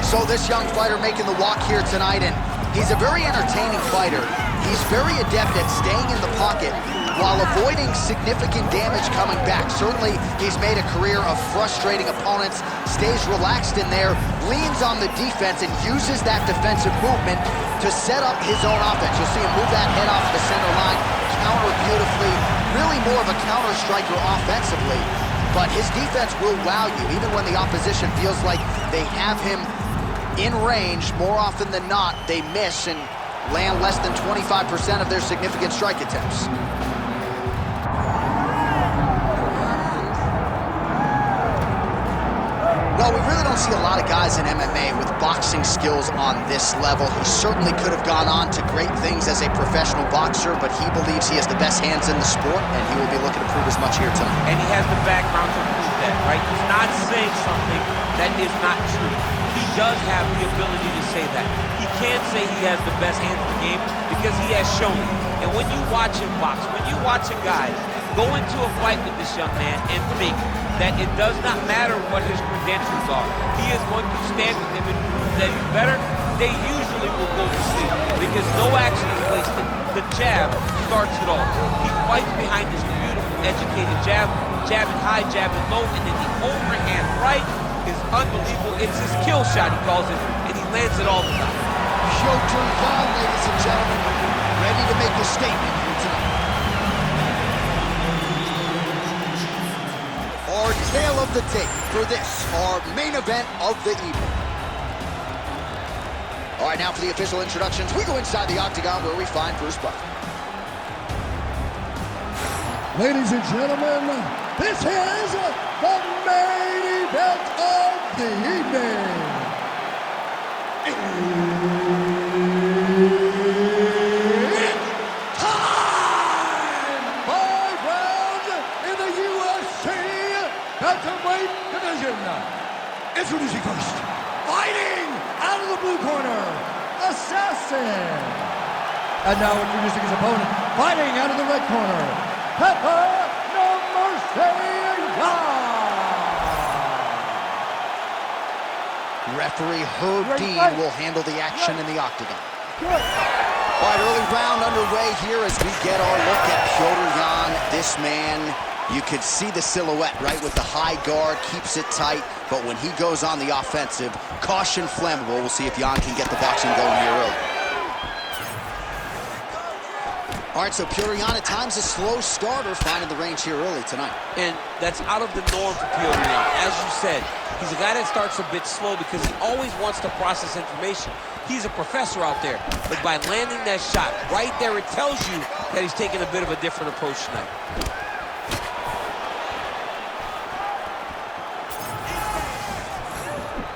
So this young fighter making the walk here tonight, and he's a very entertaining fighter. He's very adept at staying in the pocket while avoiding significant damage coming back. Certainly, he's made a career of frustrating opponents, stays relaxed in there, leans on the defense, and uses that defensive movement to set up his own offense. You'll see him move that head off the center line, counter beautifully, really more of a counter striker offensively. But his defense will wow you, even when the opposition feels like they have him in range. More often than not, they miss and land less than 25% of their significant strike attempts. Well, we really don't see a lot of guys in MMA with boxing skills on this level. He certainly could have gone on to great things as a professional boxer, but he believes he has the best hands in the sport, and he will be looking to prove as much here tonight. And he has the background to prove that, right? He's not saying something that is not true. He does have the ability to say that. He can't say he has the best hands in the game because he has shown it. And when you watch him box, when you watch a guy go into a fight with this young man and think that it does not matter what his credentials are, he is going to stand with him and prove that he's better, they usually will go to sleep because no action is wasted. The jab starts it all. He fights behind this beautiful, educated jab, jabbing high, jabbing low, and then the overhand right is unbelievable. It's his kill shot, he calls it, and he lands it all the time. Petr Yan, ladies and gentlemen, ready to make a statement here tonight. Our tale of the tape for this, our main event of the evening. All right, now for the official introductions, we go inside the octagon where we find Bruce Buffer. Ladies and gentlemen, this is the main event of the evening. It's time! 5 rounds in the UFC Bantamweight division. Introducing first, fighting out of the blue corner, Assassin. And now introducing his opponent, fighting out of the red corner, Petr Yan. Referee Herb Dean will handle the action in the octagon. All right, early round underway here as we get our look at Petr Yan. This man, you could see the silhouette, right, with the high guard, keeps it tight, but when he goes on the offensive, caution flammable. We'll see if Yan can get the boxing going here early. All right, so Petr Yan at times a slow starter, finding the range here early tonight. And that's out of the norm for Petr Yan. As you said, he's a guy that starts a bit slow because he always wants to process information. He's a professor out there, but by landing that shot right there, it tells you that he's taking a bit of a different approach tonight.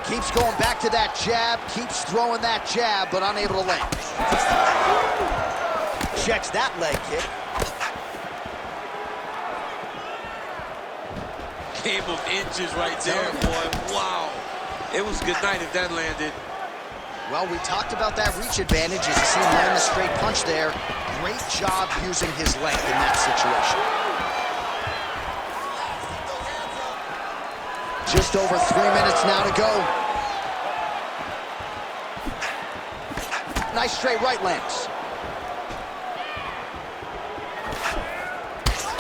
Keeps going back to that jab, keeps throwing that jab, but unable to land. Checks that leg kick. Game of inches right there, boy. Wow. It was good night if that landed. Well, we talked about that reach advantage as you see him land the straight punch there. Great job using his length in that situation. Just over 3 minutes now to go. Nice straight right lands.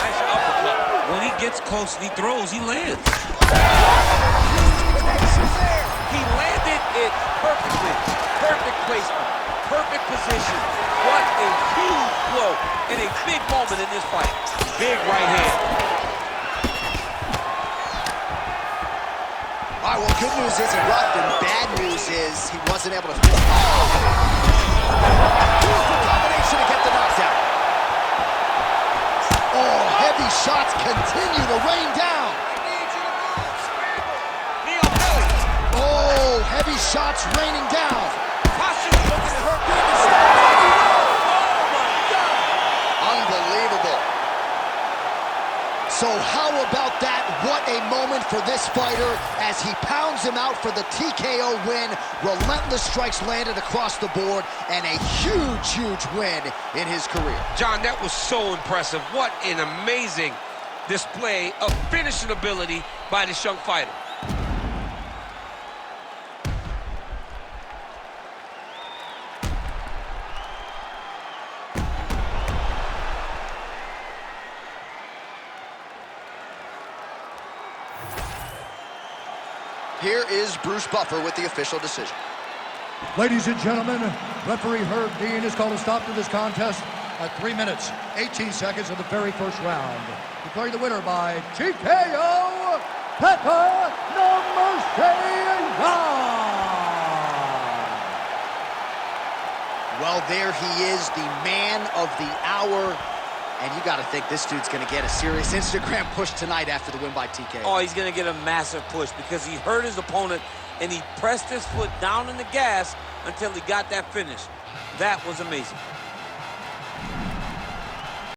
Nice uppercut. When he gets close and he throws, he lands. He landed it perfectly. Perfect placement. Perfect position. What a huge blow and a big moment in this fight. Big right hand. All right, well, good news is he rocked him. Bad news is he wasn't able to finish. Beautiful combination to get the knockdown. Oh, heavy shots continue to rain down. Oh, heavy shots raining down. Unbelievable. So how about that? What a moment for this fighter as he pounds him out for the TKO win. Relentless strikes landed across the board and a huge, huge win in his career. John, that was so impressive. What an amazing display of finishing ability by this young fighter. Here is Bruce Buffer with the official decision. Ladies and gentlemen, referee Herb Dean has called a stop to this contest at 3 minutes, 18 seconds of the very first round. Declaring the winner by TKO, Petr Yan! Well, there he is, the man of the hour. And you got to think this dude's going to get a serious Instagram push tonight after the win by TKO. Oh, he's going to get a massive push because he hurt his opponent and he pressed his foot down in the gas until he got that finish. That was amazing.